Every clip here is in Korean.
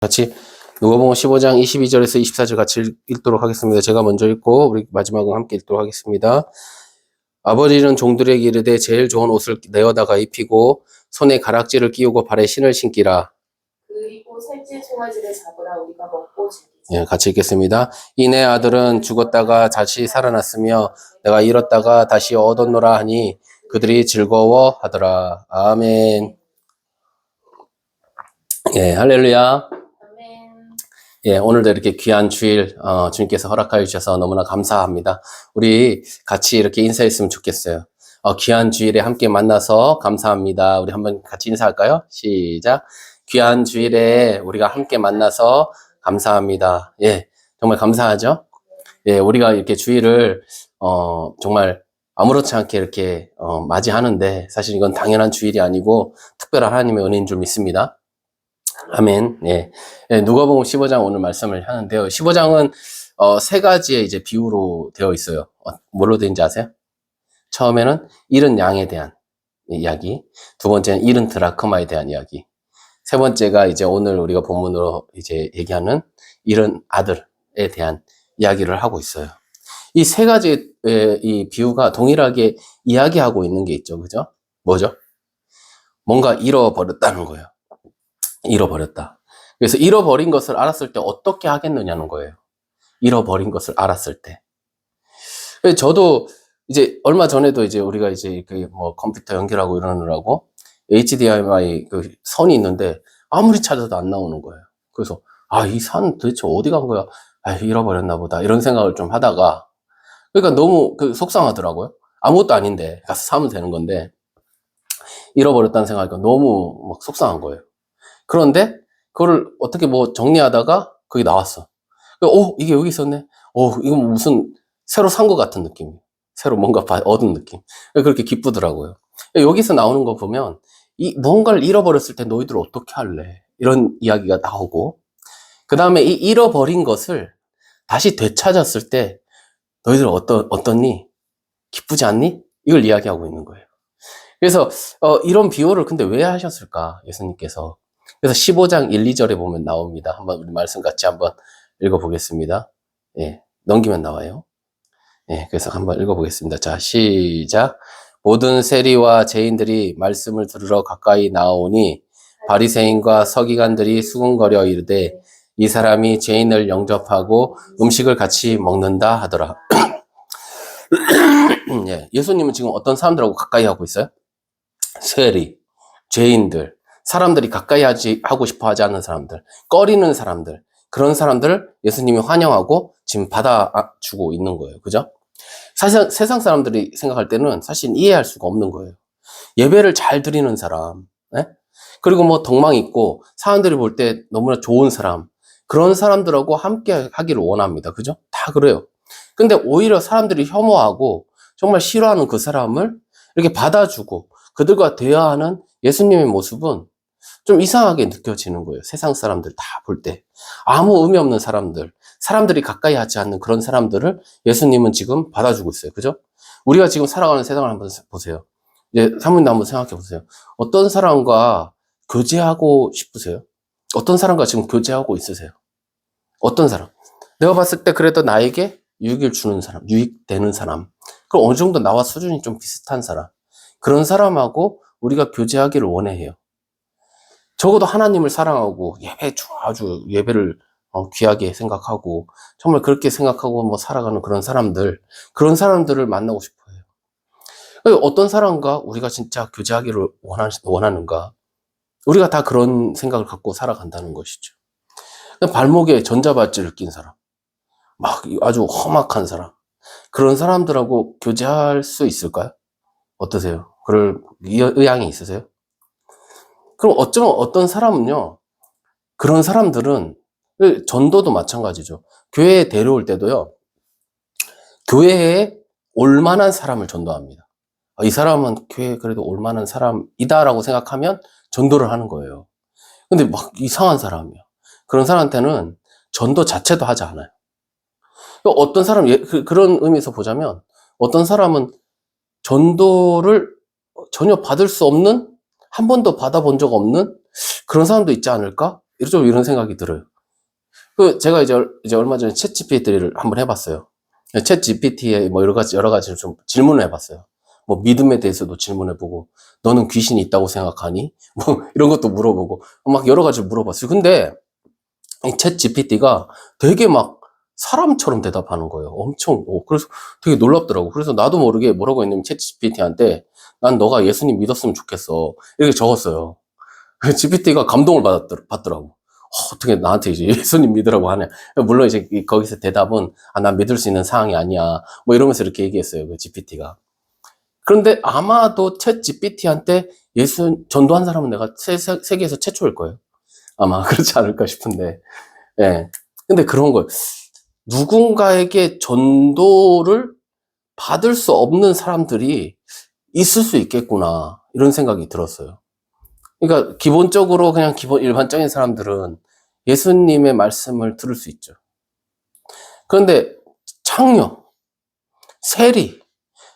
같이 누가복음 15장 22절에서 24절 같이 읽도록 하겠습니다. 제가 먼저 읽고 우리 마지막은 함께 읽도록 하겠습니다. 아버지는 종들에게 이르되 제일 좋은 옷을 내어다가 입히고 손에 가락지를 끼우고 발에 신을 신기라. 그리고 셋째 송아지를 잡으라 우리가 먹고 즐기자. 예, 같이 읽겠습니다. 이 내 아들은 죽었다가 다시 살아났으며 내가 잃었다가 다시 얻었노라 하니 그들이 즐거워하더라. 아멘. 예, 할렐루야. 예, 오늘도 이렇게 귀한 주일 주님께서 허락하여 주셔서 너무나 감사합니다. 우리 같이 이렇게 인사했으면 좋겠어요. 귀한 주일에 함께 만나서 감사합니다. 우리 한번 같이 인사할까요? 시작. 귀한 주일에 우리가 함께 만나서 감사합니다. 예, 정말 감사하죠? 예, 우리가 이렇게 주일을 정말 아무렇지 않게 이렇게 맞이하는데 사실 이건 당연한 주일이 아니고 특별한 하나님의 은혜인 줄 믿습니다. 아멘. 예. 예, 누가복음 15장 오늘 말씀을 하는데요. 15장은 세 가지의 이제 비유로 되어 있어요. 뭘로 되는지 아세요? 처음에는 잃은 양에 대한 이야기, 두 번째는 잃은 드라크마에 대한 이야기, 세 번째가 이제 오늘 우리가 본문으로 이제 얘기하는 잃은 아들에 대한 이야기를 하고 있어요. 이 세 가지의 이 비유가 동일하게 이야기하고 있는 게 있죠. 그죠? 뭐죠? 뭔가 잃어버렸다는 거예요. 잃어버렸다. 그래서 잃어버린 것을 알았을 때 어떻게 하겠느냐는 거예요. 잃어버린 것을 알았을 때. 저도 이제 얼마 전에도 이제 우리가 이제 뭐 컴퓨터 연결하고 이러느라고 HDMI 그 선이 있는데 아무리 찾아도 안 나오는 거예요. 그래서 이 선 도대체 어디 간 거야? 잃어버렸나 보다. 이런 생각을 좀 하다가 그러니까 너무 속상하더라고요. 아무것도 아닌데 가서 사면 되는 건데 잃어버렸다는 생각하니까 너무 막 속상한 거예요. 그런데 그거를 어떻게 뭐 정리하다가 그게 나왔어. 이게 여기 있었네. 이건 무슨 새로 산 것 같은 느낌. 새로 뭔가 얻은 느낌. 그렇게 기쁘더라고요. 여기서 나오는 거 보면 뭔가를 잃어버렸을 때 너희들 어떻게 할래? 이런 이야기가 나오고 그 다음에 이 잃어버린 것을 다시 되찾았을 때 너희들 어떻니? 기쁘지 않니? 이걸 이야기하고 있는 거예요. 그래서 이런 비유를 근데 왜 하셨을까? 예수님께서. 그래서 15장 1, 2절에 보면 나옵니다. 한번 우리 말씀 같이 한번 읽어보겠습니다. 예, 넘기면 나와요. 예, 그래서 한번 읽어보겠습니다. 자, 시작. 모든 세리와 죄인들이 말씀을 들으러 가까이 나오니 바리새인과 서기관들이 수군거려 이르되 이 사람이 죄인을 영접하고 음식을 같이 먹는다 하더라. 예, 예수님은 지금 어떤 사람들하고 가까이 하고 있어요? 세리, 죄인들, 사람들이 가까이 하고 싶어 하지 않는 사람들, 꺼리는 사람들, 그런 사람들을 예수님이 환영하고 지금 받아주고 있는 거예요. 그죠? 사실 세상 사람들이 생각할 때는 사실 이해할 수가 없는 거예요. 예배를 잘 드리는 사람, 네? 그리고 뭐 덕망 있고 사람들이 볼 때 너무나 좋은 사람, 그런 사람들하고 함께 하기를 원합니다. 그죠? 다 그래요. 근데 오히려 사람들이 혐오하고 정말 싫어하는 그 사람을 이렇게 받아주고 그들과 대화하는 예수님의 모습은 좀 이상하게 느껴지는 거예요. 세상 사람들 다 볼 때. 아무 의미 없는 사람들이 가까이 하지 않는 그런 사람들을 예수님은 지금 받아주고 있어요. 그죠? 우리가 지금 살아가는 세상을 한번 보세요. 이제 사모님도 한번 생각해 보세요. 어떤 사람과 교제하고 싶으세요? 어떤 사람과 지금 교제하고 있으세요? 어떤 사람? 내가 봤을 때 그래도 나에게 유익을 주는 사람, 유익되는 사람. 그럼 어느 정도 나와 수준이 좀 비슷한 사람. 그런 사람하고 우리가 교제하기를 원해요. 적어도 하나님을 사랑하고 아주 예배를 귀하게 생각하고 정말 그렇게 생각하고 뭐 살아가는 그런 사람들을 만나고 싶어요. 어떤 사람과 우리가 진짜 교제하기를 원하는가? 우리가 다 그런 생각을 갖고 살아간다는 것이죠. 발목에 전자발찌를 낀 사람, 막 아주 험악한 사람, 그런 사람들하고 교제할 수 있을까요? 어떠세요? 그럴 의향이 있으세요? 그럼 어떤 사람은요, 그런 사람들은, 전도도 마찬가지죠. 교회에 데려올 때도요, 교회에 올 만한 사람을 전도합니다. 이 사람은 교회에 그래도 올 만한 사람이다라고 생각하면 전도를 하는 거예요. 근데 막 이상한 사람이야. 그런 사람한테는 전도 자체도 하지 않아요. 어떤 사람, 그런 의미에서 보자면, 어떤 사람은 전도를 전혀 받을 수 없는, 한 번도 받아본 적 없는 그런 사람도 있지 않을까? 좀 이런 생각이 들어요. 제가 이제 얼마 전에 챗 GPT를 한번 해봤어요. 챗 GPT에 뭐 여러 가지 좀 질문을 해봤어요. 뭐 믿음에 대해서도 질문해보고, 너는 귀신이 있다고 생각하니? 뭐 이런 것도 물어보고, 막 여러 가지 물어봤어요. 근데 이 챗 GPT가 되게 막 사람처럼 대답하는 거예요. 엄청. 그래서 되게 놀랍더라고. 그래서 나도 모르게 뭐라고 했냐면 챗 GPT한테 난 너가 예수님 믿었으면 좋겠어. 이렇게 적었어요. GPT가 감동을 받더라고. 어떻게 나한테 이제 예수님 믿으라고 하냐. 물론 이제 거기서 대답은, 난 믿을 수 있는 상황이 아니야. 뭐 이러면서 이렇게 얘기했어요. 그 GPT가. 그런데 아마도 챗 GPT한테 전도한 사람은 내가 세계에서 최초일 거예요. 아마 그렇지 않을까 싶은데. 예. 근데 그런 거예요. 누군가에게 전도를 받을 수 없는 사람들이 있을 수 있겠구나. 이런 생각이 들었어요. 그러니까 기본적으로 그냥 일반적인 사람들은 예수님의 말씀을 들을 수 있죠. 그런데 창녀, 세리,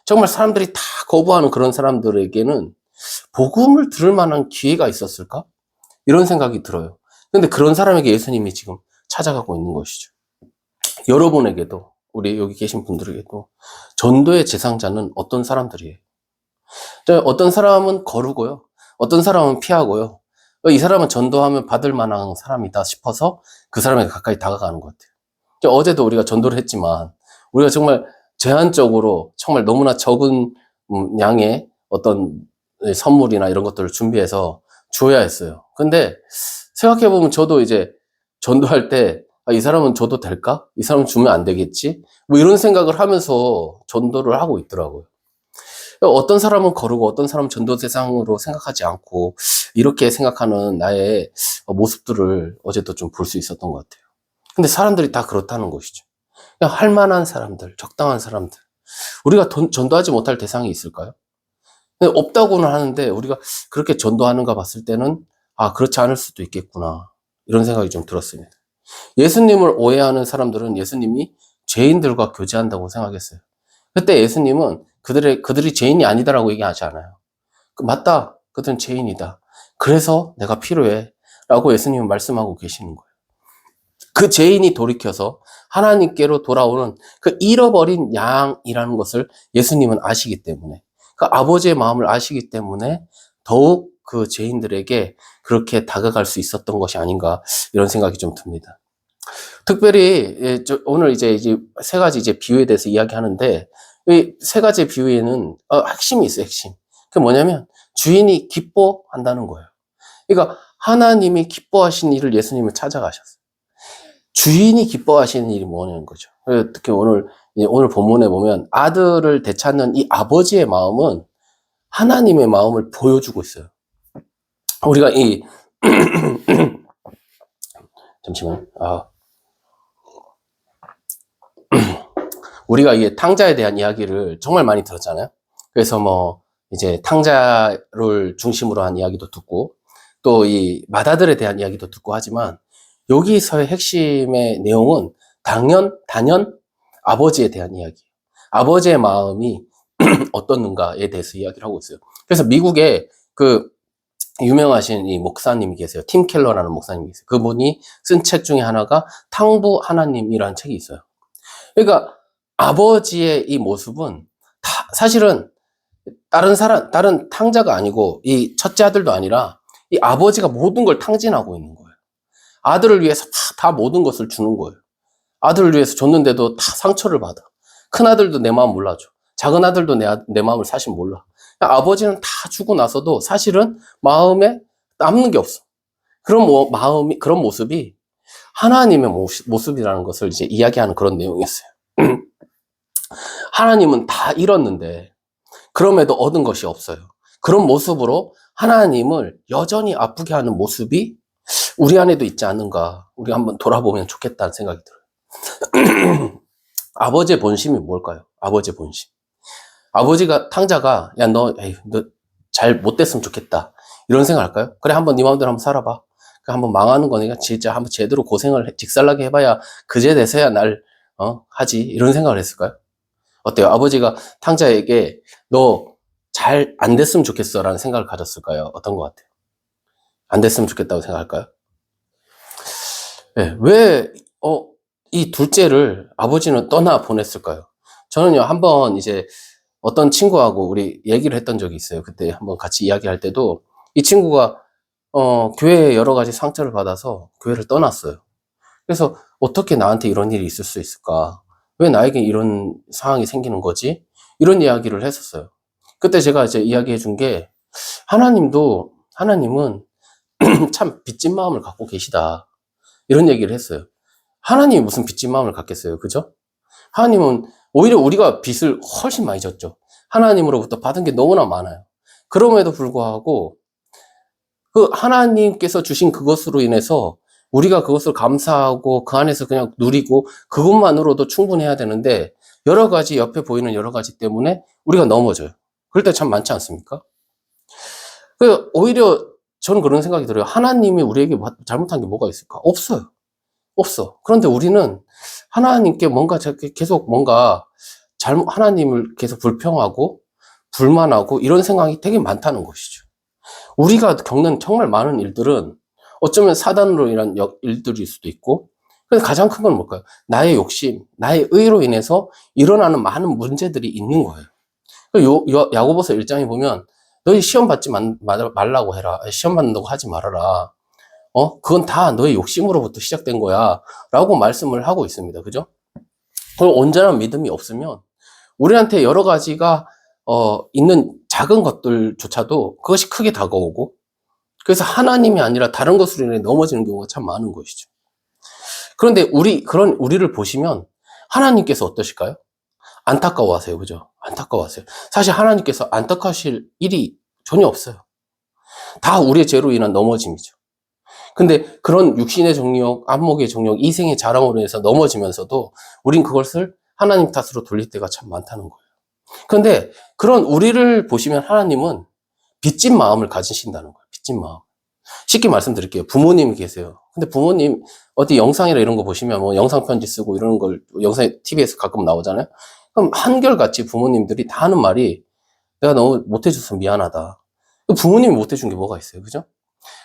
정말 사람들이 다 거부하는 그런 사람들에게는 복음을 들을 만한 기회가 있었을까? 이런 생각이 들어요. 근데 그런 사람에게 예수님이 지금 찾아가고 있는 것이죠. 여러분에게도, 우리 여기 계신 분들에게도 전도의 대상자는 어떤 사람들이에요? 어떤 사람은 거르고요. 어떤 사람은 피하고요. 이 사람은 전도하면 받을 만한 사람이다 싶어서 그 사람에게 가까이 다가가는 것 같아요. 어제도 우리가 전도를 했지만 우리가 정말 제한적으로 정말 너무나 적은 양의 어떤 선물이나 이런 것들을 준비해서 줘야 했어요. 근데 생각해보면 저도 이제 전도할 때 이 사람은 줘도 될까? 이 사람은 주면 안 되겠지? 뭐 이런 생각을 하면서 전도를 하고 있더라고요. 어떤 사람은 거르고 어떤 사람은 전도 대상으로 생각하지 않고 이렇게 생각하는 나의 모습들을 어제도 좀 볼 수 있었던 것 같아요. 근데 사람들이 다 그렇다는 것이죠. 그냥 할 만한 사람들, 적당한 사람들. 우리가 전도하지 못할 대상이 있을까요? 없다고는 하는데 우리가 그렇게 전도하는가 봤을 때는 그렇지 않을 수도 있겠구나. 이런 생각이 좀 들었습니다. 예수님을 오해하는 사람들은 예수님이 죄인들과 교제한다고 생각했어요. 그때 예수님은 그들이 죄인이 아니다라고 얘기하지 않아요. 맞다. 그들은 죄인이다. 그래서 내가 필요해. 라고 예수님은 말씀하고 계시는 거예요. 그 죄인이 돌이켜서 하나님께로 돌아오는 그 잃어버린 양이라는 것을 예수님은 아시기 때문에, 그 아버지의 마음을 아시기 때문에 더욱 그 죄인들에게 그렇게 다가갈 수 있었던 것이 아닌가, 이런 생각이 좀 듭니다. 특별히 오늘 이제 세 가지 비유에 대해서 이야기하는데, 이 세 가지 비유에는 핵심이 있어요. 핵심. 그게 뭐냐면 주인이 기뻐한다는 거예요. 그러니까 하나님이 기뻐하신 일을 예수님은 찾아가셨어요. 주인이 기뻐하시는 일이 뭐냐는 거죠. 특히 오늘 본문에 보면 아들을 되찾는 이 아버지의 마음은 하나님의 마음을 보여주고 있어요. 우리가 잠시만. 우리가 이게 탕자에 대한 이야기를 정말 많이 들었잖아요. 그래서 뭐 이제 탕자를 중심으로 한 이야기도 듣고 또 이 맏아들에 대한 이야기도 듣고 하지만, 여기서의 핵심의 내용은 단연 아버지에 대한 이야기예요. 아버지의 마음이 어떻는가에 대해서 이야기를 하고 있어요. 그래서 미국에 그 유명하신 이 목사님이 계세요. 팀 켈러라는 목사님이 계세요. 그분이 쓴 책 중에 하나가 탕부 하나님이라는 책이 있어요. 그러니까 아버지의 이 모습은 사실은 다른 탕자가 아니고 이 첫째 아들도 아니라 이 아버지가 모든 걸 탕진하고 있는 거예요. 아들을 위해서 다 모든 것을 주는 거예요. 아들을 위해서 줬는데도 다 상처를 받아. 큰 아들도 내 마음 몰라줘. 작은 아들도 내 마음을 사실 몰라. 아버지는 다 주고 나서도 사실은 마음에 남는 게 없어. 그런 그런 모습이 하나님의 모습이라는 것을 이제 이야기하는 그런 내용이었어요. 하나님은 다 잃었는데 그럼에도 얻은 것이 없어요. 그런 모습으로 하나님을 여전히 아프게 하는 모습이 우리 안에도 있지 않는가, 우리 한번 돌아보면 좋겠다는 생각이 들어요. 아버지의 본심이 뭘까요? 아버지의 본심. 탕자가 너 잘 못됐으면 좋겠다, 이런 생각 할까요? 그래, 한번 네 마음대로 한번 살아봐. 한번 망하는 거니까 진짜 한번 제대로 고생을 직살나게 해봐야 그제 돼서야 날 하지, 이런 생각을 했을까요? 어때요? 아버지가 탕자에게 너 잘 안 됐으면 좋겠어 라는 생각을 가졌을까요? 어떤 것 같아요? 안 됐으면 좋겠다고 생각할까요? 예, 왜, 이 둘째를 아버지는 떠나 보냈을까요? 저는요, 한번 이제 어떤 친구하고 우리 얘기를 했던 적이 있어요. 그때 한번 같이 이야기할 때도 이 친구가, 교회에 여러 가지 상처를 받아서 교회를 떠났어요. 그래서 어떻게 나한테 이런 일이 있을 수 있을까? 왜 나에게 이런 상황이 생기는 거지? 이런 이야기를 했었어요. 그때 제가 이제 이야기해 준 게, 하나님은 참 빚진 마음을 갖고 계시다. 이런 얘기를 했어요. 하나님이 무슨 빚진 마음을 갖겠어요. 그죠? 하나님은 오히려 우리가 빚을 훨씬 많이 졌죠. 하나님으로부터 받은 게 너무나 많아요. 그럼에도 불구하고 그 하나님께서 주신 그것으로 인해서 우리가 그것을 감사하고 그 안에서 그냥 누리고 그것만으로도 충분해야 되는데 여러 가지 옆에 보이는 여러 가지 때문에 우리가 넘어져요. 그럴 때 참 많지 않습니까? 오히려 저는 그런 생각이 들어요. 하나님이 우리에게 잘못한 게 뭐가 있을까? 없어요. 없어. 그런데 우리는 하나님께 뭔가 계속 뭔가 하나님을 계속 불평하고 불만하고 이런 생각이 되게 많다는 것이죠. 우리가 겪는 정말 많은 일들은 어쩌면 사단으로 인한 일들일 수도 있고, 그래서 가장 큰 건 뭘까요? 나의 욕심, 나의 의로 인해서 일어나는 많은 문제들이 있는 거예요. 야고보서 1장에 보면 너희 시험 받지 말라고 해라. 시험 받는다고 하지 말아라. 그건 다 너의 욕심으로부터 시작된 거야. 라고 말씀을 하고 있습니다. 그죠? 그럼 온전한 믿음이 없으면 우리한테 여러 가지가 있는 작은 것들조차도 그것이 크게 다가오고 그래서 하나님이 아니라 다른 것으로 인해 넘어지는 경우가 참 많은 것이죠. 그런데 그런 우리를 보시면 하나님께서 어떠실까요? 안타까워하세요. 그죠? 안타까워하세요. 사실 하나님께서 안타까우실 일이 전혀 없어요. 다 우리의 죄로 인한 넘어짐이죠. 근데 그런 육신의 정욕, 안목의 정욕, 이생의 자랑으로 인해서 넘어지면서도 우린 그것을 하나님 탓으로 돌릴 때가 참 많다는 거예요. 그런데 그런 우리를 보시면 하나님은 빚진 마음을 가지신다는 거예요. 빚진 마음. 쉽게 말씀드릴게요. 부모님이 계세요. 근데 부모님 어디 영상이나 이런 거 보시면 뭐 영상 편지 쓰고 이런 걸 영상 TV에서 가끔 나오잖아요. 그럼 한결같이 부모님들이 다 하는 말이 내가 너무 못해줘서 미안하다. 부모님이 못해준 게 뭐가 있어요. 그죠?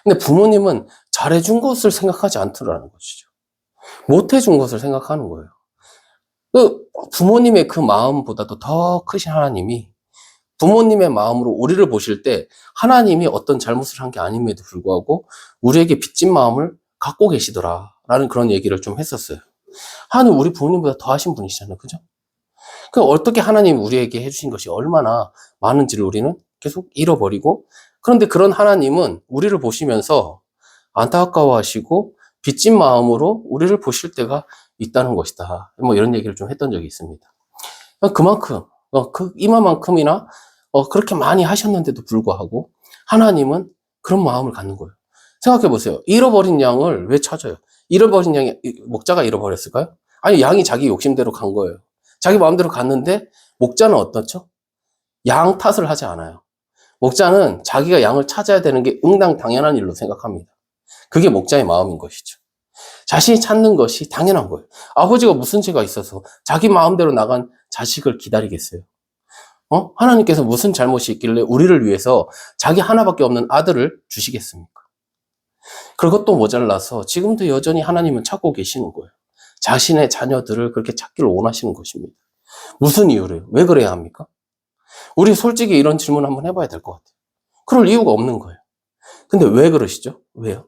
근데 부모님은 잘해준 것을 생각하지 않더라는 것이죠. 못해준 것을 생각하는 거예요. 부모님의 그 마음보다도 더 크신 하나님이 부모님의 마음으로 우리를 보실 때 하나님이 어떤 잘못을 한 게 아님에도 불구하고 우리에게 빚진 마음을 갖고 계시더라라는 그런 얘기를 좀 했었어요. 하나님 우리 부모님보다 더 하신 분이시잖아요. 그죠? 어떻게 하나님이 우리에게 해주신 것이 얼마나 많은지를 우리는 계속 잃어버리고 그런데 그런 하나님은 우리를 보시면서 안타까워하시고 빚진 마음으로 우리를 보실 때가 있다는 것이다. 뭐 이런 얘기를 좀 했던 적이 있습니다. 그만큼 이만큼이나 그렇게 많이 하셨는데도 불구하고 하나님은 그런 마음을 갖는 거예요. 생각해 보세요. 잃어버린 양을 왜 찾아요? 잃어버린 양이 목자가 잃어버렸을까요? 아니 양이 자기 욕심대로 간 거예요. 자기 마음대로 갔는데 목자는 어떻죠? 양 탓을 하지 않아요. 목자는 자기가 양을 찾아야 되는 게 응당 당연한 일로 생각합니다. 그게 목자의 마음인 것이죠. 자신이 찾는 것이 당연한 거예요. 아버지가 무슨 죄가 있어서 자기 마음대로 나간 자식을 기다리겠어요? 하나님께서 무슨 잘못이 있길래 우리를 위해서 자기 하나밖에 없는 아들을 주시겠습니까? 그것도 모자라서 지금도 여전히 하나님은 찾고 계시는 거예요. 자신의 자녀들을 그렇게 찾기를 원하시는 것입니다. 무슨 이유로요? 왜 그래야 합니까? 우리 솔직히 이런 질문 한번 해봐야 될 것 같아요. 그럴 이유가 없는 거예요. 근데 왜 그러시죠? 왜요?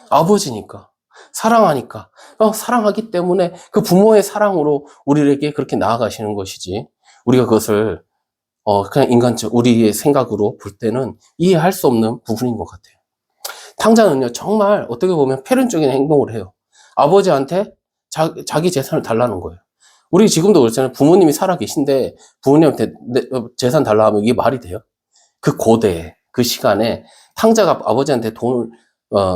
아버지니까. 사랑하니까. 사랑하기 때문에 그 부모의 사랑으로 우리에게 그렇게 나아가시는 것이지. 우리가 그것을 그냥 우리의 생각으로 볼 때는 이해할 수 없는 부분인 것 같아요. 탕자는요, 정말 어떻게 보면 패륜적인 행동을 해요. 아버지한테 자기 재산을 달라는 거예요. 우리 지금도 그렇잖아요. 부모님이 살아 계신데 부모님한테 재산 달라 하면 이게 말이 돼요? 그 고대에, 그 시간에 탕자가 아버지한테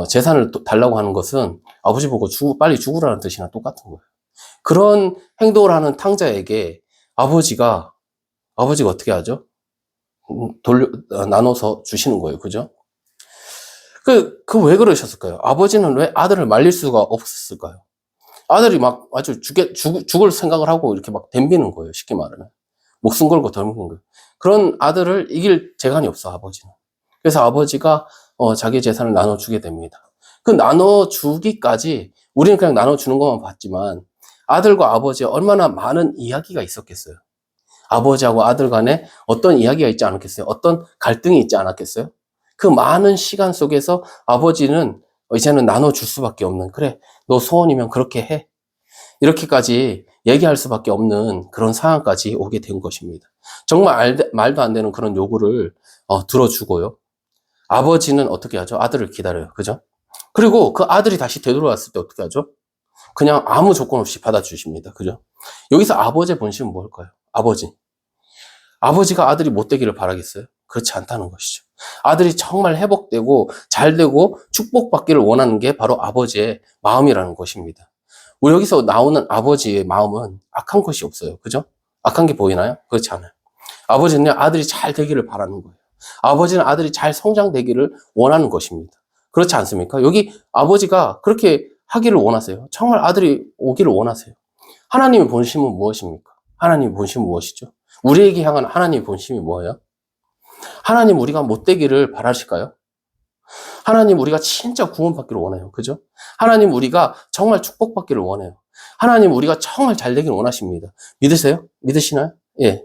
재산을 달라고 하는 것은 아버지 보고 빨리 죽으라는 뜻이나 똑같은 거예요. 그런 행동을 하는 탕자에게 아버지가 어떻게 하죠? 나눠서 주시는 거예요. 그죠? 왜 그러셨을까요? 아버지는 왜 아들을 말릴 수가 없었을까요? 아들이 막 아주 죽을 생각을 하고 이렇게 막 덤비는 거예요. 쉽게 말하면. 목숨 걸고 덤비는 거예요. 그런 아들을 이길 재간이 없어, 아버지는. 그래서 아버지가 자기 재산을 나눠주게 됩니다. 그 나눠주기까지 우리는 그냥 나눠주는 것만 봤지만 아들과 아버지의 얼마나 많은 이야기가 있었겠어요. 아버지하고 아들 간에 어떤 이야기가 있지 않았겠어요? 어떤 갈등이 있지 않았겠어요? 그 많은 시간 속에서 아버지는 이제는 나눠줄 수밖에 없는, 그래, 너 소원이면 그렇게 해. 이렇게까지 얘기할 수밖에 없는 그런 상황까지 오게 된 것입니다. 정말 말도 안 되는 그런 요구를 들어주고요. 아버지는 어떻게 하죠? 아들을 기다려요. 그죠? 그리고 그 아들이 다시 되돌아왔을 때 어떻게 하죠? 그냥 아무 조건 없이 받아주십니다. 그죠? 여기서 아버지의 본심은 뭘까요? 아버지가 아들이 못되기를 바라겠어요? 그렇지 않다는 것이죠. 아들이 정말 회복되고 잘되고 축복받기를 원하는 게 바로 아버지의 마음이라는 것입니다. 여기서 나오는 아버지의 마음은 악한 것이 없어요. 그죠? 악한 게 보이나요? 그렇지 않아요. 아버지는 아들이 잘 되기를 바라는 거예요. 아버지는 아들이 잘 성장되기를 원하는 것입니다. 그렇지 않습니까? 여기 아버지가 그렇게 하기를 원하세요. 정말 아들이 오기를 원하세요. 하나님의 본심은 무엇입니까? 하나님의 본심은 무엇이죠? 우리에게 향한 하나님의 본심이 뭐예요? 하나님 우리가 못되기를 바라실까요? 하나님 우리가 진짜 구원받기를 원해요. 그죠? 하나님 우리가 정말 축복받기를 원해요. 하나님 우리가 정말 잘 되기를 원하십니다. 믿으세요? 믿으시나요? 예.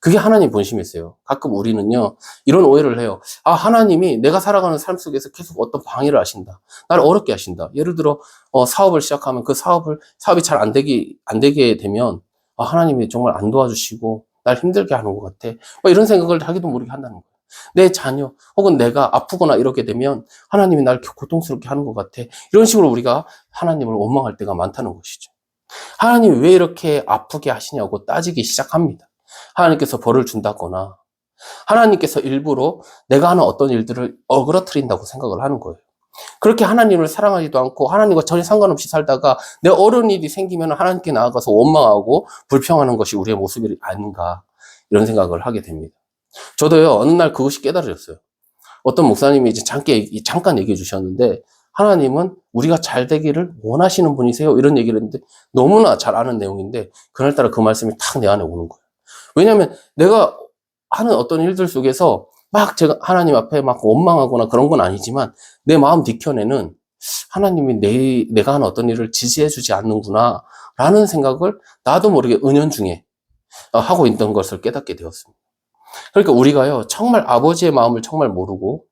그게 하나님 본심이세요. 가끔 우리는요, 이런 오해를 해요. 아, 하나님이 내가 살아가는 삶 속에서 계속 어떤 방해를 하신다. 나를 어렵게 하신다. 예를 들어, 사업을 시작하면 그 사업이 잘 안 되게 되면, 아, 하나님이 정말 안 도와주시고, 날 힘들게 하는 것 같아. 뭐 이런 생각을 하기도 모르게 한다는 거예요. 내 자녀, 혹은 내가 아프거나 이렇게 되면, 하나님이 날 고통스럽게 하는 것 같아. 이런 식으로 우리가 하나님을 원망할 때가 많다는 것이죠. 하나님이 왜 이렇게 아프게 하시냐고 따지기 시작합니다. 하나님께서 벌을 준다거나 하나님께서 일부러 내가 하는 어떤 일들을 어그러뜨린다고 생각을 하는 거예요. 그렇게 하나님을 사랑하지도 않고 하나님과 전혀 상관없이 살다가 내 어려운 일이 생기면 하나님께 나아가서 원망하고 불평하는 것이 우리의 모습이 아닌가, 이런 생각을 하게 됩니다. 저도요, 어느 날 그것이 깨달아졌어요. 어떤 목사님이 이제 잠깐 얘기해 주셨는데, 하나님은 우리가 잘 되기를 원하시는 분이세요, 이런 얘기를 했는데, 너무나 잘 아는 내용인데 그날따라 그 말씀이 탁 내 안에 오는 거예요. 왜냐하면 내가 하는 어떤 일들 속에서 막 제가 하나님 앞에 막 원망하거나 그런 건 아니지만 내 마음 뒤편에는 하나님이 내가 하는 어떤 일을 지지해 주지 않는구나 라는 생각을 나도 모르게 은연중에 하고 있던 것을 깨닫게 되었습니다. 그러니까 우리가요, 정말 아버지의 마음을 정말 모르고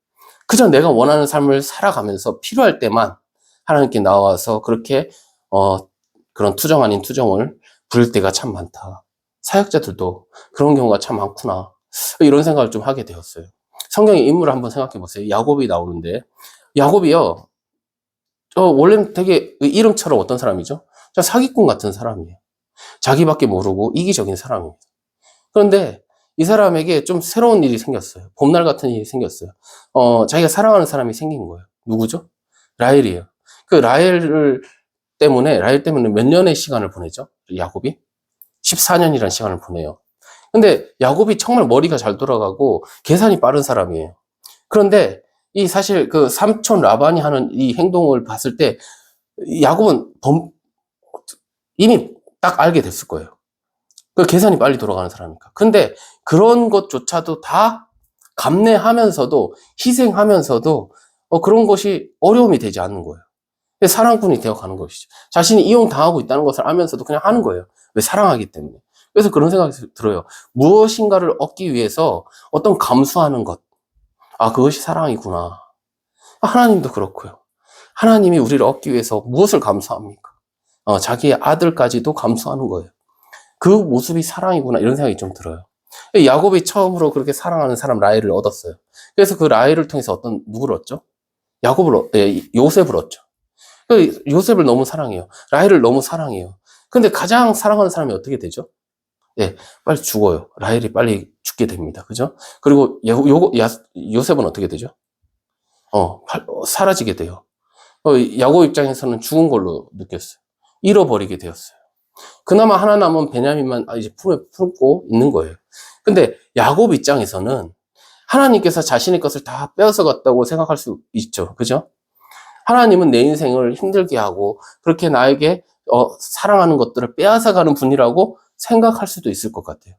그저 내가 원하는 삶을 살아가면서 필요할 때만 하나님께 나와서 그렇게 그런 투정 아닌 투정을 부릴 때가 참 많다. 사역자들도 그런 경우가 참 많구나, 이런 생각을 좀 하게 되었어요. 성경의 인물을 한번 생각해 보세요. 야곱이 나오는데, 야곱이요, 원래는 되게 이름처럼 어떤 사람이죠? 사기꾼 같은 사람이에요. 자기밖에 모르고 이기적인 사람입니다. 그런데 이 사람에게 좀 새로운 일이 생겼어요. 봄날 같은 일이 생겼어요. 자기가 사랑하는 사람이 생긴 거예요. 누구죠? 라헬이에요. 그 라헬 때문에 몇 년의 시간을 보내죠? 야곱이? 14년이라는 시간을 보내요. 근데 야곱이 정말 머리가 잘 돌아가고 계산이 빠른 사람이에요. 그런데 이 사실 그 삼촌 라반이 하는 이 행동을 봤을 때 야곱은 이미 딱 알게 됐을 거예요. 그 계산이 빨리 돌아가는 사람이니까. 근데 그런 것조차도 다 감내하면서도 희생하면서도 그런 것이 어려움이 되지 않는 거예요. 사랑꾼이 되어가는 것이죠. 자신이 이용당하고 있다는 것을 알면서도 그냥 하는 거예요. 왜? 사랑하기 때문에. 그래서 그런 생각이 들어요. 무엇인가를 얻기 위해서 어떤 감수하는 것. 아, 그것이 사랑이구나. 하나님도 그렇고요. 하나님이 우리를 얻기 위해서 무엇을 감수합니까? 자기의 아들까지도 감수하는 거예요. 그 모습이 사랑이구나, 이런 생각이 좀 들어요. 야곱이 처음으로 그렇게 사랑하는 사람 라헬을 얻었어요. 그래서 그 라헬을 통해서 누구를 얻죠? 요셉을 얻죠. 요셉을 너무 사랑해요. 라헬을 너무 사랑해요. 근데 가장 사랑하는 사람이 어떻게 되죠? 예, 빨리 죽어요. 라헬이 빨리 죽게 됩니다. 그죠? 그리고 요셉은 어떻게 되죠? 사라지게 돼요. 야곱 입장에서는 죽은 걸로 느꼈어요. 잃어버리게 되었어요. 그나마 하나 남은 베냐민만 이제 품에 품고 있는 거예요. 근데 야곱 입장에서는 하나님께서 자신의 것을 다 빼앗아 갔다고 생각할 수 있죠. 그죠? 하나님은 내 인생을 힘들게 하고 그렇게 나에게 사랑하는 것들을 빼앗아 가는 분이라고 생각할 수도 있을 것 같아요.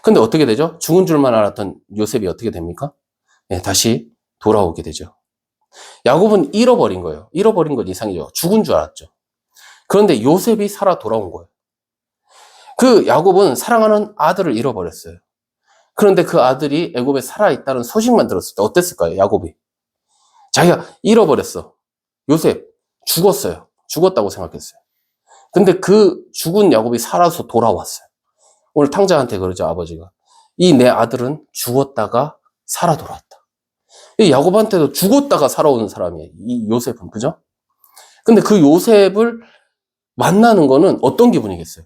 근데 어떻게 되죠? 죽은 줄만 알았던 요셉이 어떻게 됩니까? 네, 다시 돌아오게 되죠. 야곱은 잃어버린 거예요. 잃어버린 건 이상이죠. 죽은 줄 알았죠. 그런데 요셉이 살아 돌아온 거예요. 그 야곱은 사랑하는 아들을 잃어버렸어요. 그런데 그 아들이 애굽에 살아있다는 소식만 들었을 때 어땠을까요? 야곱이. 자기가 잃어버렸어. 요셉 죽었어요. 죽었다고 생각했어요. 근데 그 죽은 야곱이 살아서 돌아왔어요. 오늘 탕자한테 그러죠, 아버지가. 이 내 아들은 죽었다가 살아 돌아왔다. 이 야곱한테도 죽었다가 살아오는 사람이에요. 이 요셉은, 그죠? 근데 그 요셉을 만나는 거는 어떤 기분이겠어요?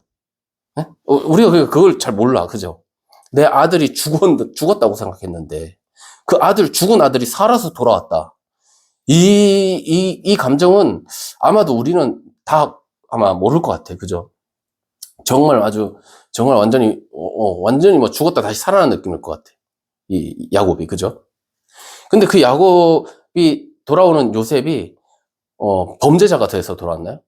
네? 우리가 그걸 잘 몰라, 그죠? 내 아들이 죽었다고 생각했는데, 그 죽은 아들이 살아서 돌아왔다. 이 감정은 아마도 우리는 다 아마 모를 것 같아, 그죠? 정말 완전히, 완전히 뭐 죽었다 다시 살아난 느낌일 것 같아. 이 야곱이, 그죠? 근데 그 야곱이 돌아오는 요셉이, 범죄자가 돼서 돌아왔나요?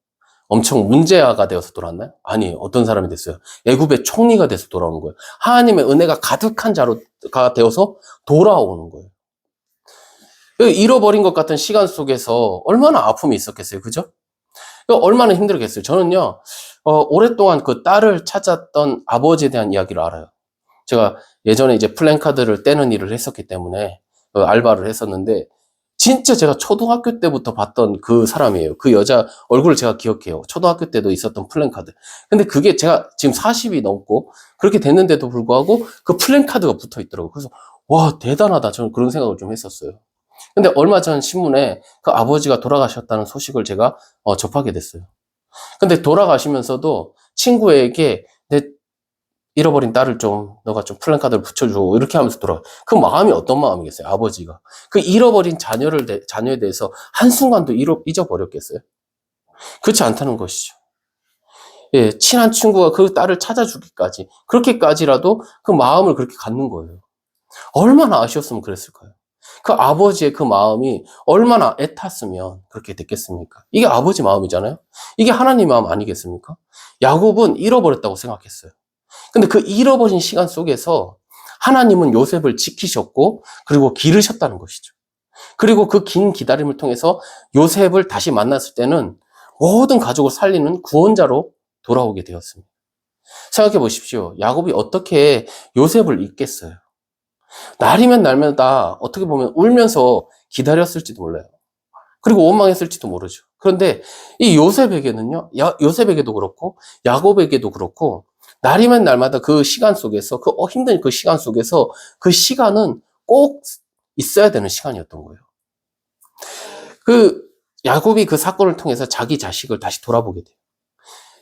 엄청 문제아가 되어서 돌아왔나요? 아니, 어떤 사람이 됐어요? 애굽의 총리가 돼서 돌아오는 거예요. 하나님의 은혜가 가득한 자가 되어서 돌아오는 거예요. 잃어버린 것 같은 시간 속에서 얼마나 아픔이 있었겠어요, 그죠? 얼마나 힘들겠어요. 저는요, 오랫동안 그 딸을 찾았던 아버지에 대한 이야기를 알아요. 제가 예전에 이제 플랜카드를 떼는 일을 했었기 때문에 알바를 했었는데, 진짜 제가 초등학교 때부터 봤던 그 사람이에요. 그 여자 얼굴을 제가 기억해요. 초등학교 때도 있었던 플랜카드. 근데 그게 제가 지금 40이 넘고 그렇게 됐는데도 불구하고 그 플랜카드가 붙어 있더라고요. 그래서 와, 대단하다. 저는 그런 생각을 좀 했었어요. 근데 얼마 전 신문에 그 아버지가 돌아가셨다는 소식을 제가 접하게 됐어요. 근데 돌아가시면서도 친구에게 내 잃어버린 딸을 너가 좀 플랜카드를 붙여줘. 이렇게 하면서 그 마음이 어떤 마음이겠어요? 아버지가. 그 잃어버린 자녀에 대해서 한순간도 잊어버렸겠어요? 그렇지 않다는 것이죠. 예, 친한 친구가 그 딸을 찾아주기까지, 그렇게까지라도 그 마음을 그렇게 갖는 거예요. 얼마나 아쉬웠으면 그랬을까요? 그 아버지의 그 마음이 얼마나 애탔으면 그렇게 됐겠습니까? 이게 아버지 마음이잖아요? 이게 하나님 마음 아니겠습니까? 야곱은 잃어버렸다고 생각했어요. 근데 그 잃어버린 시간 속에서 하나님은 요셉을 지키셨고, 그리고 기르셨다는 것이죠. 그리고 그 긴 기다림을 통해서 요셉을 다시 만났을 때는 모든 가족을 살리는 구원자로 돌아오게 되었습니다. 생각해 보십시오. 야곱이 어떻게 요셉을 잊겠어요? 날이면 날마다 어떻게 보면 울면서 기다렸을지도 몰라요. 그리고 원망했을지도 모르죠. 그런데 이 요셉에게는요, 요셉에게도 그렇고, 야곱에게도 그렇고, 날이면 날마다 그 시간 속에서, 힘든 그 시간 속에서 그 시간은 꼭 있어야 되는 시간이었던 거예요. 야곱이 그 사건을 통해서 자기 자식을 다시 돌아보게 돼요.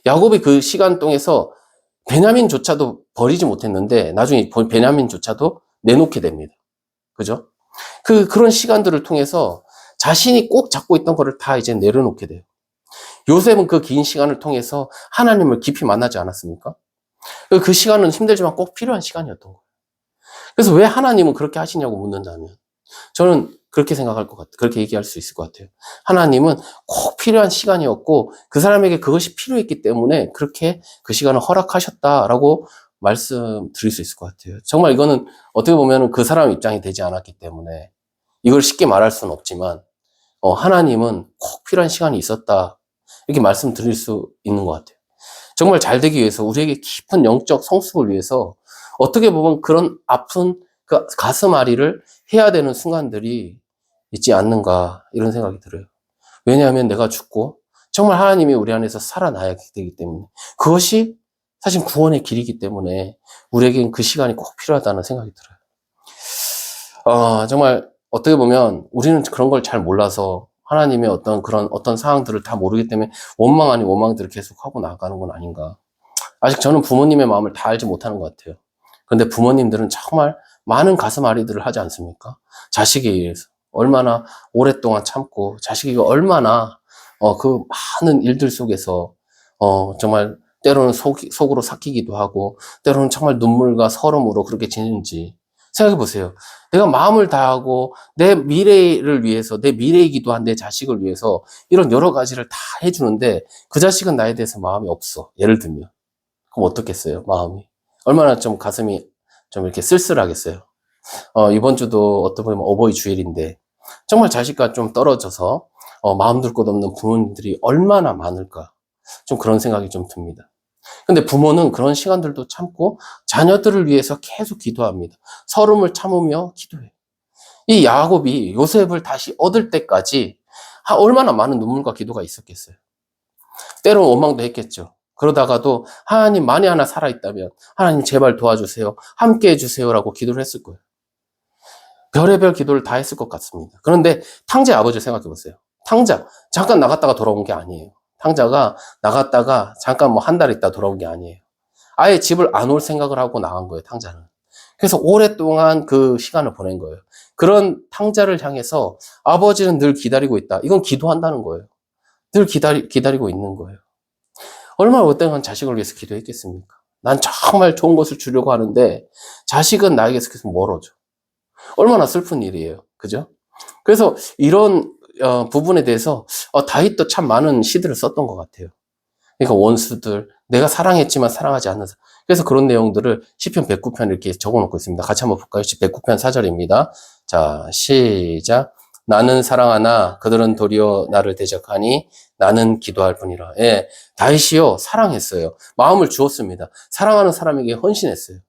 야곱이 그 시간 통해서 베냐민조차도 버리지 못했는데, 나중에 베냐민조차도 내놓게 됩니다. 그죠? 그런 시간들을 통해서 자신이 꼭 잡고 있던 거를 다 이제 내려놓게 돼요. 요셉은 그 긴 시간을 통해서 하나님을 깊이 만나지 않았습니까? 그 시간은 힘들지만 꼭 필요한 시간이었던 거예요. 그래서 왜 하나님은 그렇게 하시냐고 묻는다면, 저는 그렇게 생각할 것 같아요. 그렇게 얘기할 수 있을 것 같아요. 하나님은 꼭 필요한 시간이었고, 그 사람에게 그것이 필요했기 때문에 그렇게 그 시간을 허락하셨다라고 말씀드릴 수 있을 것 같아요. 정말 이거는 어떻게 보면 그 사람 입장이 되지 않았기 때문에 이걸 쉽게 말할 수는 없지만, 하나님은 꼭 필요한 시간이 있었다. 이렇게 말씀드릴 수 있는 것 같아요. 정말 잘 되기 위해서, 우리에게 깊은 영적 성숙을 위해서 어떻게 보면 그런 아픈 그 가슴앓이를 해야 되는 순간들이 있지 않는가, 이런 생각이 들어요. 왜냐하면 내가 죽고 정말 하나님이 우리 안에서 살아나야 되기 때문에, 그것이 사실 구원의 길이기 때문에 우리에겐 그 시간이 꼭 필요하다는 생각이 들어요. 정말 어떻게 보면 우리는 그런 걸 잘 몰라서 하나님의 어떤 상황들을 다 모르기 때문에 원망 아닌 원망들을 계속하고 나가는 건 아닌가. 아직 저는 부모님의 마음을 다 알지 못하는 것 같아요. 그런데 부모님들은 정말 많은 가슴앓이들을 하지 않습니까? 자식에 의해서 얼마나 오랫동안 참고, 자식이 얼마나 그 많은 일들 속에서 정말 때로는 속으로 삭히기도 하고, 때로는 정말 눈물과 서름으로 그렇게 지는지 생각해 보세요. 내가 마음을 다하고 내 미래를 위해서, 내 미래이기도 한 내 자식을 위해서 이런 여러 가지를 다 해주는데 그 자식은 나에 대해서 마음이 없어. 예를 들면. 그럼 어떻겠어요? 마음이. 얼마나 좀 가슴이 좀 이렇게 쓸쓸하겠어요. 이번 주도 어떻게 보면 어버이 주일인데, 정말 자식과 좀 떨어져서 마음 둘 곳 없는 부모님들이 얼마나 많을까. 좀 그런 생각이 좀 듭니다. 근데 부모는 그런 시간들도 참고 자녀들을 위해서 계속 기도합니다. 서름을 참으며 기도해요. 이 야곱이 요셉을 다시 얻을 때까지 얼마나 많은 눈물과 기도가 있었겠어요. 때론 원망도 했겠죠. 그러다가도 하나님 만에 하나 살아있다면 하나님 제발 도와주세요. 함께 해주세요라고 기도를 했을 거예요. 별의별 기도를 다 했을 것 같습니다. 그런데 탕자의 아버지 생각해 보세요. 탕자 잠깐 나갔다가 돌아온 게 아니에요. 탕자가 나갔다가 잠깐 뭐 한 달 있다 돌아온 게 아니에요. 아예 집을 안 올 생각을 하고 나간 거예요, 탕자는. 그래서 오랫동안 그 시간을 보낸 거예요. 그런 탕자를 향해서 아버지는 늘 기다리고 있다. 이건 기도한다는 거예요. 늘 기다리고 있는 거예요. 얼마나 오랫동안 자식을 위해서 기도했겠습니까? 난 정말 좋은 것을 주려고 하는데 자식은 나에게서 계속 멀어져. 얼마나 슬픈 일이에요. 그죠? 그래서 이런 부분에 대해서 다윗도 참 많은 시들을 썼던 것 같아요. 그러니까 원수들, 내가 사랑했지만 사랑하지 않는 사람. 그래서 그런 내용들을 시편 109편 이렇게 적어놓고 있습니다. 같이 한번 볼까요? 109편 4절입니다. 자, 시작. 나는 사랑하나 그들은 도리어 나를 대적하니 나는 기도할 뿐이라. 예, 다윗이요 사랑했어요. 마음을 주었습니다. 사랑하는 사람에게 헌신했어요.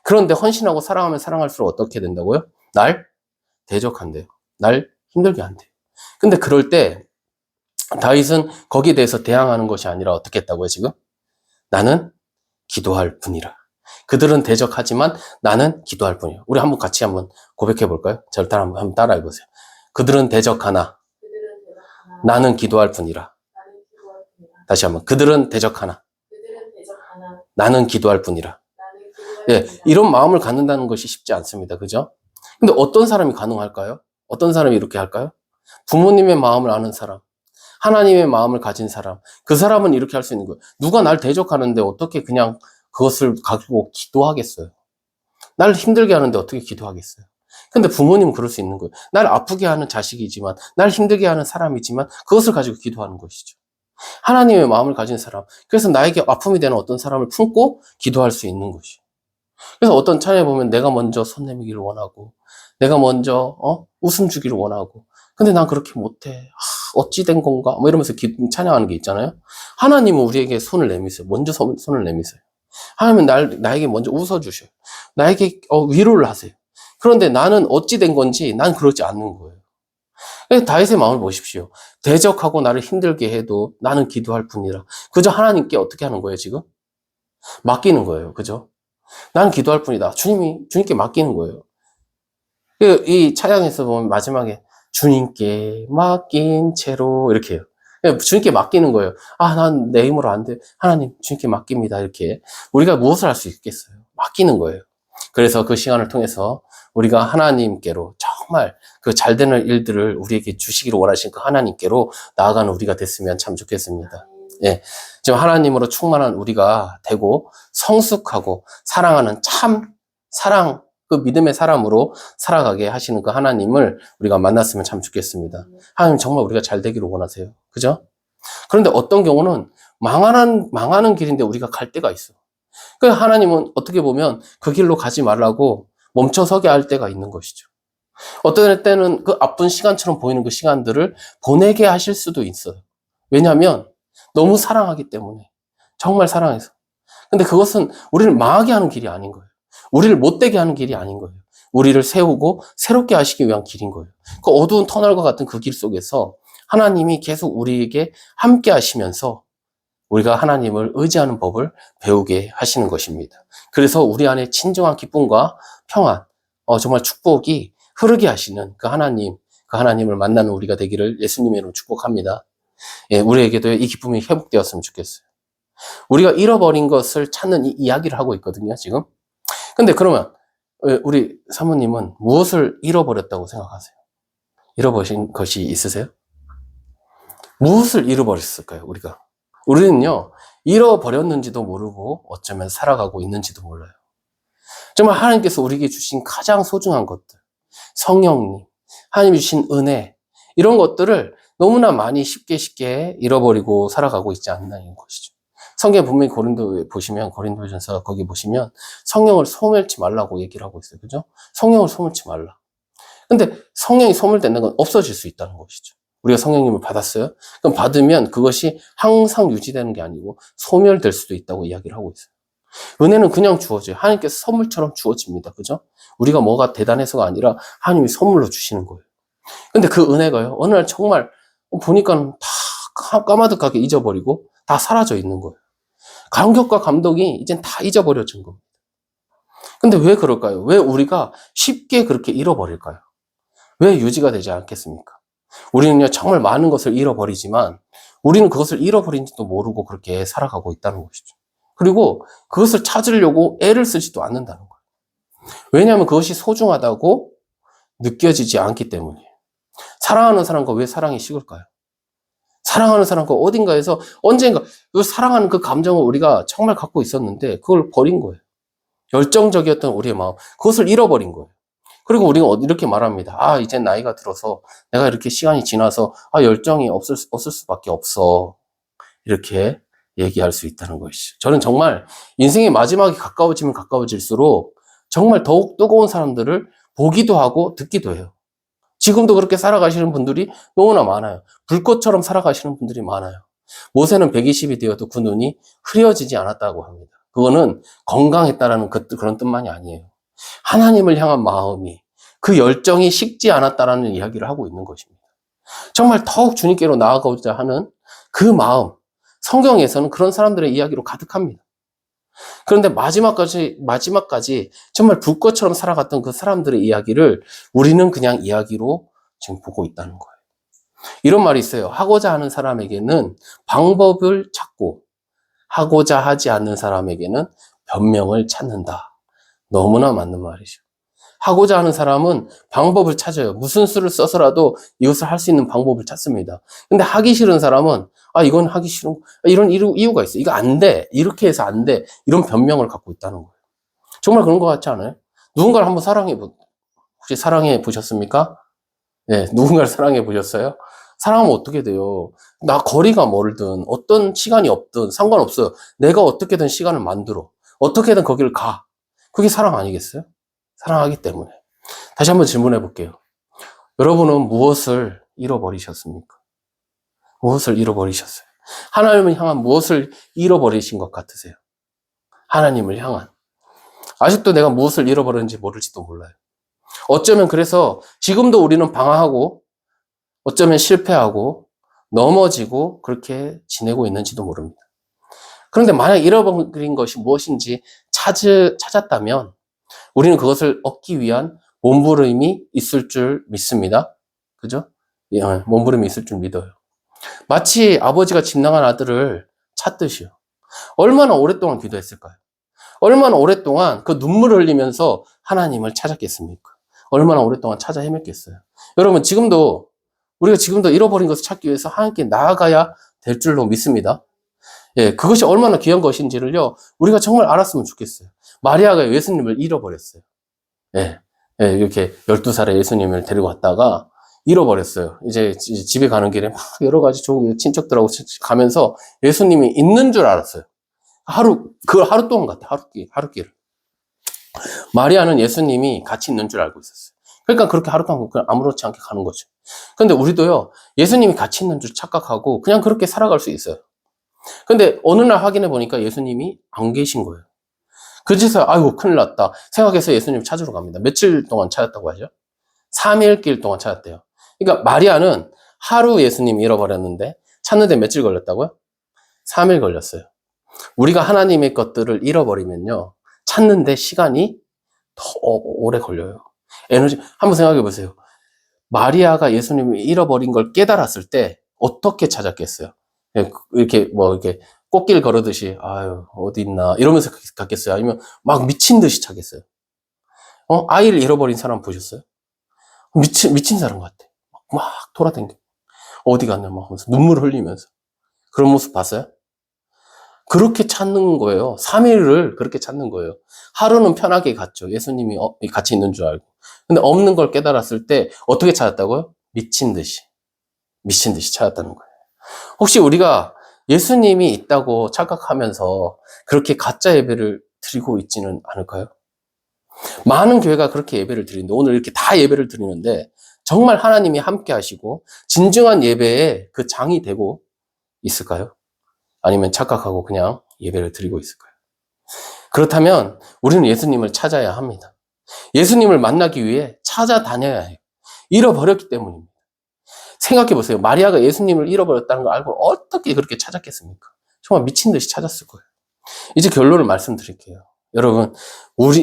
그런데 헌신하고 사랑하면 사랑할수록 어떻게 된다고요? 날 대적한대요. 날 힘들게 한대요. 근데 그럴 때 다윗은 거기에 대해서 대항하는 것이 아니라 어떻게 했다고요, 지금? 나는 기도할 뿐이라. 그들은 대적하지만 나는 기도할 뿐이야. 우리 한번 같이 한번 고백해 볼까요? 저를 한번 따라해 보세요. 그들은 대적하나 나는 기도할 뿐이라. 다시 한번. 그들은 대적하나 나는 기도할 뿐이라. 예, 이런 마음을 갖는다는 것이 쉽지 않습니다. 그죠? 근데 어떤 사람이 가능할까요? 어떤 사람이 이렇게 할까요? 부모님의 마음을 아는 사람, 하나님의 마음을 가진 사람, 그 사람은 이렇게 할 수 있는 거예요. 누가 날 대적하는데 어떻게 그냥 그것을 가지고 기도하겠어요? 날 힘들게 하는데 어떻게 기도하겠어요? 근데 부모님은 그럴 수 있는 거예요. 날 아프게 하는 자식이지만, 날 힘들게 하는 사람이지만, 그것을 가지고 기도하는 것이죠. 하나님의 마음을 가진 사람, 그래서 나에게 아픔이 되는 어떤 사람을 품고 기도할 수 있는 것이에요. 그래서 어떤 찬양에 보면 내가 먼저 손 내미기를 원하고, 내가 먼저 웃음 주기를 원하고, 근데 난 그렇게 못해. 어찌 된 건가? 뭐 이러면서 찬양하는 게 있잖아요. 하나님은 우리에게 손을 내미세요. 먼저 손을 내미세요. 하나님은 나에게 먼저 웃어주셔요. 나에게 위로를 하세요. 그런데 나는 어찌 된 건지 난 그러지 않는 거예요. 그래서 다윗의 마음을 보십시오. 대적하고 나를 힘들게 해도 나는 기도할 뿐이라. 그저 하나님께 어떻게 하는 거예요, 지금? 맡기는 거예요. 그죠? 나는 기도할 뿐이다. 주님께 맡기는 거예요. 이 차량에서 보면 마지막에 주님께 맡긴 채로 이렇게 해요. 주님께 맡기는 거예요. 난 내 힘으로 안 돼. 하나님, 주님께 맡깁니다. 이렇게. 우리가 무엇을 할 수 있겠어요? 맡기는 거예요. 그래서 그 시간을 통해서 우리가 하나님께로 정말 그 잘 되는 일들을 우리에게 주시기를 원하신 그 하나님께로 나아가는 우리가 됐으면 참 좋겠습니다. 예. 지금 하나님으로 충만한 우리가 되고 성숙하고 사랑하는 참 사랑, 그 믿음의 사람으로 살아가게 하시는 그 하나님을 우리가 만났으면 참 좋겠습니다. 하나님 정말 우리가 잘 되기를 원하세요. 그죠? 그런데 어떤 경우는 망하는 길인데 우리가 갈 때가 있어. 그래서 하나님은 어떻게 보면 그 길로 가지 말라고 멈춰서게 할 때가 있는 것이죠. 어떤 때는 그 아픈 시간처럼 보이는 그 시간들을 보내게 하실 수도 있어요. 왜냐하면 너무 사랑하기 때문에. 정말 사랑해서. 근데 그것은 우리를 망하게 하는 길이 아닌 거예요. 우리를 못되게 하는 길이 아닌 거예요. 우리를 세우고 새롭게 하시기 위한 길인 거예요. 그 어두운 터널과 같은 그 길 속에서 하나님이 계속 우리에게 함께 하시면서 우리가 하나님을 의지하는 법을 배우게 하시는 것입니다. 그래서 우리 안에 진정한 기쁨과 평안, 정말 축복이 흐르게 하시는 그 하나님을 만나는 우리가 되기를 예수님의 이름으로 축복합니다. 예, 우리에게도 이 기쁨이 회복되었으면 좋겠어요. 우리가 잃어버린 것을 찾는 이 이야기를 하고 있거든요, 지금. 근데 그러면 우리 사모님은 무엇을 잃어버렸다고 생각하세요? 잃어버린 것이 있으세요? 무엇을 잃어버렸을까요, 우리가? 우리는요, 잃어버렸는지도 모르고 어쩌면 살아가고 있는지도 몰라요. 정말 하나님께서 우리에게 주신 가장 소중한 것들, 성령님, 하나님이 주신 은혜, 이런 것들을 너무나 많이 쉽게 잃어버리고 살아가고 있지 않나는 것이죠. 성경 분명히 고린도전서 거기 보시면 성령을 소멸치 말라고 얘기를 하고 있어요. 그죠? 성령을 소멸치 말라. 근데 성령이 소멸되는 건 없어질 수 있다는 것이죠. 우리가 성령님을 받았어요? 그럼 받으면 그것이 항상 유지되는 게 아니고 소멸될 수도 있다고 이야기를 하고 있어요. 은혜는 그냥 주어져요. 하나님께서 선물처럼 주어집니다. 그죠? 우리가 뭐가 대단해서가 아니라 하나님이 선물로 주시는 거예요. 근데 그 은혜가요, 어느 날 정말 보니까 다 까마득하게 잊어버리고 다 사라져 있는 거예요. 감격과 감동이 이젠 다 잊어버려진 겁니다. 근데 왜 그럴까요? 왜 우리가 쉽게 그렇게 잃어버릴까요? 왜 유지가 되지 않겠습니까? 우리는요, 정말 많은 것을 잃어버리지만 우리는 그것을 잃어버린지도 모르고 그렇게 살아가고 있다는 것이죠. 그리고 그것을 찾으려고 애를 쓰지도 않는다는 거예요. 왜냐하면 그것이 소중하다고 느껴지지 않기 때문이에요. 사랑하는 사람과 왜 사랑이 식을까요? 사랑하는 사람과 어딘가에서 언젠가 그 사랑하는 그 감정을 우리가 정말 갖고 있었는데 그걸 버린 거예요. 열정적이었던 우리의 마음, 그것을 잃어버린 거예요. 그리고 우리가 이렇게 말합니다. 아, 이제 나이가 들어서 내가 이렇게 시간이 지나서 열정이 없을 수밖에 없어. 이렇게 얘기할 수 있다는 것이죠. 저는 정말 인생의 마지막이 가까워지면 가까워질수록 정말 더욱 뜨거운 사람들을 보기도 하고 듣기도 해요. 지금도 그렇게 살아가시는 분들이 너무나 많아요. 불꽃처럼 살아가시는 분들이 많아요. 모세는 120이 되어도 그 눈이 흐려지지 않았다고 합니다. 그거는 건강했다라는 그런 뜻만이 아니에요. 하나님을 향한 마음이, 그 열정이 식지 않았다라는 이야기를 하고 있는 것입니다. 정말 더욱 주님께로 나아가고자 하는 그 마음, 성경에서는 그런 사람들의 이야기로 가득합니다. 그런데 마지막까지 정말 불꽃처럼 살아갔던 그 사람들의 이야기를 우리는 그냥 이야기로 지금 보고 있다는 거예요. 이런 말이 있어요. 하고자 하는 사람에게는 방법을 찾고 하고자 하지 않는 사람에게는 변명을 찾는다. 너무나 맞는 말이죠. 하고자 하는 사람은 방법을 찾아요. 무슨 수를 써서라도 이것을 할 수 있는 방법을 찾습니다. 근데 하기 싫은 사람은 이건 하기 싫은, 이런 이유가 있어. 이거 안 돼. 이렇게 해서 안 돼. 이런 변명을 갖고 있다는 거예요. 정말 그런 것 같지 않아요? 누군가를 한번 혹시 사랑해 보셨습니까? 네, 누군가를 사랑해 보셨어요? 사랑하면 어떻게 돼요? 나 거리가 멀든 어떤 시간이 없든 상관없어요. 내가 어떻게든 시간을 만들어. 어떻게든 거기를 가. 그게 사랑 아니겠어요? 사랑하기 때문에. 다시 한번 질문해 볼게요. 여러분은 무엇을 잃어버리셨습니까? 무엇을 잃어버리셨어요? 하나님을 향한 무엇을 잃어버리신 것 같으세요? 하나님을 향한. 아직도 내가 무엇을 잃어버렸는지 모를지도 몰라요. 어쩌면 그래서 지금도 우리는 방황하고 어쩌면 실패하고 넘어지고 그렇게 지내고 있는지도 모릅니다. 그런데 만약 잃어버린 것이 무엇인지 찾았다면 우리는 그것을 얻기 위한 몸부림이 있을 줄 믿습니다. 그죠? 예, 몸부림이 있을 줄 믿어요. 마치 아버지가 집낭한 아들을 찾듯이요. 얼마나 오랫동안 기도했을까요? 얼마나 오랫동안 그 눈물을 흘리면서 하나님을 찾았겠습니까? 얼마나 오랫동안 찾아 헤맸겠어요. 여러분, 우리가 지금도 잃어버린 것을 찾기 위해서 하나님께 나아가야 될 줄로 믿습니다. 예, 그것이 얼마나 귀한 것인지를요, 우리가 정말 알았으면 좋겠어요. 마리아가 예수님을 잃어버렸어요. 예, 예, 이렇게 12살에 예수님을 데리고 왔다가 잃어버렸어요. 이제 집에 가는 길에 막 여러 가지 좋은 친척들하고 가면서 예수님이 있는 줄 알았어요. 그걸 하루 동안 갔다, 하루길. 마리아는 예수님이 같이 있는 줄 알고 있었어요. 그러니까 그렇게 하루 동안 아무렇지 않게 가는 거죠. 근데 우리도요, 예수님이 같이 있는 줄 착각하고 그냥 그렇게 살아갈 수 있어요. 근데 어느 날 확인해 보니까 예수님이 안 계신 거예요. 그제서 아이고 큰일 났다 생각해서 예수님 찾으러 갑니다. 며칠 동안 찾았다고 하죠? 3일길 동안 찾았대요. 그러니까 마리아는 하루 예수님 잃어버렸는데 찾는데 며칠 걸렸다고요? 3일 걸렸어요. 우리가 하나님의 것들을 잃어버리면요, 찾는데 시간이 더 오래 걸려요. 한번 생각해 보세요. 마리아가 예수님을 잃어버린 걸 깨달았을 때 어떻게 찾았겠어요? 이렇게 꽃길 걸으듯이 어디 있나 이러면서 갔겠어요? 아니면 막 미친 듯이 찾겠어요? 아이를 잃어버린 사람 보셨어요? 미친 사람 같아. 막 돌아다니고 어디 갔냐 막 하면서 눈물 흘리면서 그런 모습 봤어요? 그렇게 찾는 거예요. 3일을 그렇게 찾는 거예요. 하루는 편하게 갔죠. 예수님이 같이 있는 줄 알고. 근데 없는 걸 깨달았을 때 어떻게 찾았다고요? 미친 듯이 찾았다는 거예요. 혹시 우리가 예수님이 있다고 착각하면서 그렇게 가짜 예배를 드리고 있지는 않을까요? 많은 교회가 그렇게 예배를 드리는데, 오늘 이렇게 다 예배를 드리는데, 정말 하나님이 함께 하시고, 진정한 예배에 그 장이 되고 있을까요? 아니면 착각하고 그냥 예배를 드리고 있을까요? 그렇다면 우리는 예수님을 찾아야 합니다. 예수님을 만나기 위해 찾아다녀야 해요. 잃어버렸기 때문입니다. 생각해 보세요. 마리아가 예수님을 잃어버렸다는 걸 알고 어떻게 그렇게 찾았겠습니까? 정말 미친 듯이 찾았을 거예요. 이제 결론을 말씀드릴게요. 여러분,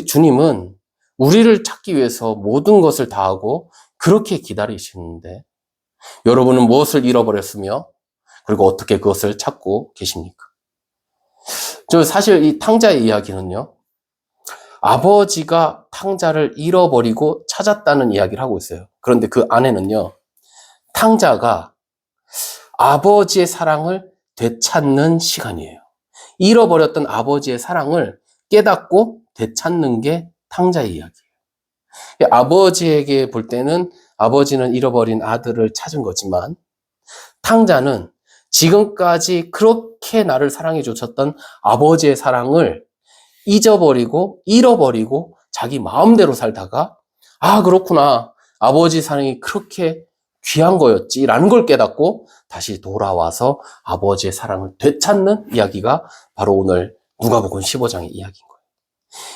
주님은 우리를 찾기 위해서 모든 것을 다하고 그렇게 기다리시는데, 여러분은 무엇을 잃어버렸으며, 그리고 어떻게 그것을 찾고 계십니까? 저 사실 이 탕자의 이야기는요, 아버지가 탕자를 잃어버리고 찾았다는 이야기를 하고 있어요. 그런데 그 안에는요, 탕자가 아버지의 사랑을 되찾는 시간이에요. 잃어버렸던 아버지의 사랑을 깨닫고 되찾는 게 탕자의 이야기예요. 아버지에게 볼 때는 아버지는 잃어버린 아들을 찾은 거지만, 탕자는 지금까지 그렇게 나를 사랑해 줬었던 아버지의 사랑을 잊어버리고 잃어버리고 자기 마음대로 살다가, 아, 그렇구나, 아버지 사랑이 그렇게 귀한 거였지라는 걸 깨닫고 다시 돌아와서 아버지의 사랑을 되찾는 이야기가 바로 오늘 누가복음 15장의 이야기인 거예요.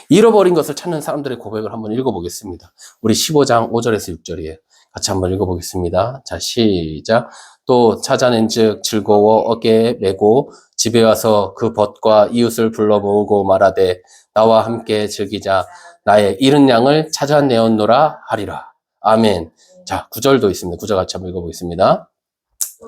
잃어버린 것을 찾는 사람들의 고백을 한번 읽어보겠습니다. 우리 15장 5절에서 6절이에요. 같이 한번 읽어보겠습니다. 자, 시작. 또 찾아낸즉 즐거워 어깨에 메고 집에 와서 그 벗과 이웃을 불러 모으고 말하되 나와 함께 즐기자. 나의 잃은 양을 찾아내었노라 하리라. 아멘. 자, 9절도 있습니다. 9절 같이 한번 읽어보겠습니다.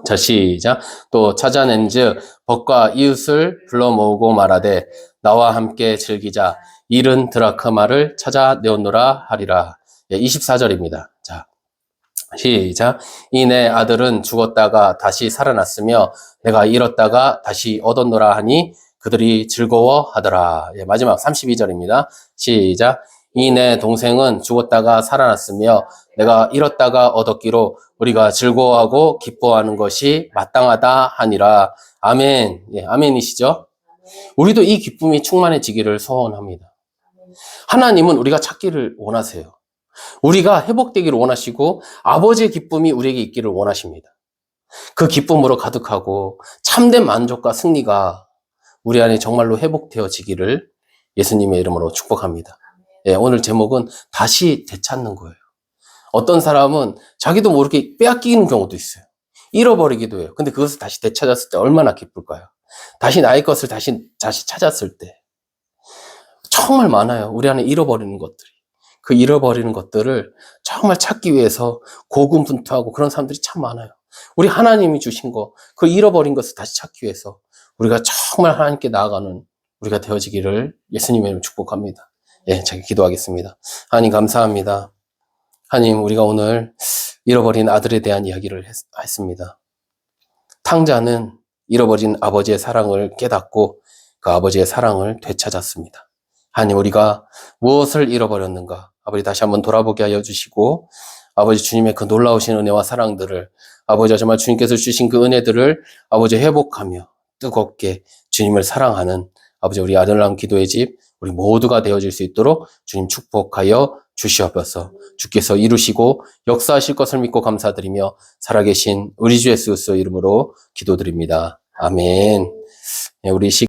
자, 시작. 또 찾아낸즉 벗과 이웃을 불러 모으고 말하되 나와 함께 즐기자. 잃은 드라크마를 찾아내었노라 하리라. 24절입니다. 자, 시작. 이 내 아들은 죽었다가 다시 살아났으며 내가 잃었다가 다시 얻었노라 하니 그들이 즐거워하더라. 마지막 32절입니다. 시작. 이 내 동생은 죽었다가 살아났으며 내가 잃었다가 얻었기로 우리가 즐거워하고 기뻐하는 것이 마땅하다 하니라. 아멘. 예, 아멘이시죠? 우리도 이 기쁨이 충만해지기를 소원합니다. 하나님은 우리가 찾기를 원하세요. 우리가 회복되기를 원하시고 아버지의 기쁨이 우리에게 있기를 원하십니다. 그 기쁨으로 가득하고 참된 만족과 승리가 우리 안에 정말로 회복되어지기를 예수님의 이름으로 축복합니다. 예, 오늘 제목은 다시 되찾는 거예요. 어떤 사람은 자기도 모르게 빼앗기는 경우도 있어요. 잃어버리기도 해요. 근데 그것을 다시 되찾았을 때 얼마나 기쁠까요? 다시 나의 것을 다시 찾았을 때 정말 많아요. 우리 안에 잃어버리는 것들이. 그 잃어버리는 것들을 정말 찾기 위해서 고군분투하고 그런 사람들이 참 많아요. 우리 하나님이 주신 거, 그 잃어버린 것을 다시 찾기 위해서 우리가 정말 하나님께 나아가는 우리가 되어지기를 예수님의 이름으로 축복합니다. 예, 제가 기도하겠습니다. 하나님 감사합니다. 하나님, 우리가 오늘 잃어버린 아들에 대한 이야기를 했습니다. 탕자는 잃어버린 아버지의 사랑을 깨닫고 그 아버지의 사랑을 되찾았습니다. 하나님, 우리가 무엇을 잃어버렸는가? 아버지 다시 한번 돌아보게 하여 주시고, 아버지 주님의 그 놀라우신 은혜와 사랑들을, 아버지 정말 주님께서 주신 그 은혜들을 아버지 회복하며 뜨겁게 주님을 사랑하는 아버지 우리 아들랑 기도의 집 우리 모두가 되어질 수 있도록 주님 축복하여 주시옵소서. 주께서 이루시고 역사하실 것을 믿고 감사드리며 살아계신 우리 주 예수 그리스도의 이름으로 기도드립니다. 아멘. 우리